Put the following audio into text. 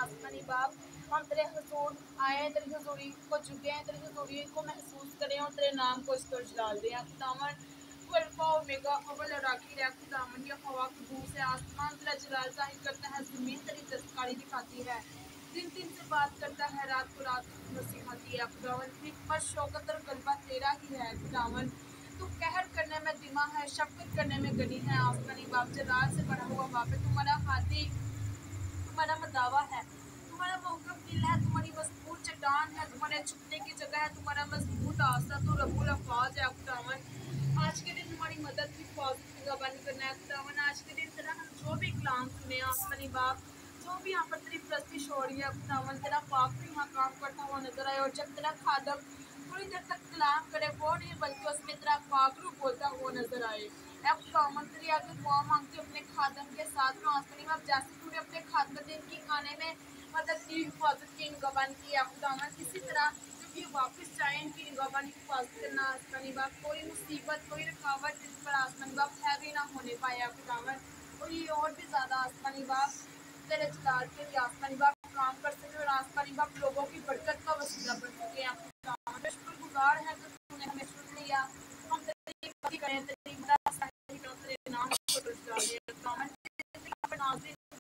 आसमानी बाप, हम तेरे हुजूर आए हैं, तेरी हुजूरी को झुके हैं, तेरी हुजूरी को महसूस करें और तेरे नाम को इस पर जलाल दें। खुदावन तू अल्फा ओमेगा अव्वल और आखिर है। खुदावन ये हवा कदूस है, आसमान तेरा जलाल जाहिर करता है, जमीन तेरी दस्तकारी दिखाती है, दिन दिन से बात करता है, रात को रात सिखाती है। खुदावन फिर पर शौकत और गलबा तेरा ही है। खुदावन तू कहर करने में दिमा है, शफकत करने में गनी है। आसमानी बाप जलाल से बना हुआ बाप है, तुम्हारा हाथी, तुम्हारा मदावा है, तुम्हारा मोहकम दिल है, तुम्हारी मजबूत चट्टान है, तुम्हारे छुपने की जगह है, तुम्हारा मजबूत आसरा तो रब्बुल अफवाज है। खुदावन आज के दिन हमारी मदद की हिफाजत की गवाही करना है। खुदावन आज के दिन तेरा हम जो भी कलाम सुने आसमानी बाप, जो भी यहाँ पर तेरी प्रस्तिश हो रही है, खुदावन तेरा पाक भी यहाँ काम करता हुआ नजर आए। और जब तेरा खादम थोड़ी देर तक कलाम करे वो नहीं बल्कि उसमें तेरा पाक रूप बोलता हुआ नजर आए। खुदावन तेरी आगे दुआ मांगती हूँ अपने खादम के साथ में आसमानी बाप, जैसे तूने अपने खादम दिन की आने में मदद की, हिफाजत की, निगहबानी की। खुदावन किसी तरह जब ये वापस जाए इनकी निगहबानी हिफाजत करना आसमानी बाप, कोई मुसीबत कोई रुकावट जिन पर आसमानी बाप हैवी ना होने पाए। खुदावन और ये और भी ज्यादा आसमानी बाप तेरे जलाल के लिए आसमानी बाप काम कर सके और आसमानी बाप लोगों की बरकत का वसीला बन सके। खुदावन शुक्रगुजार है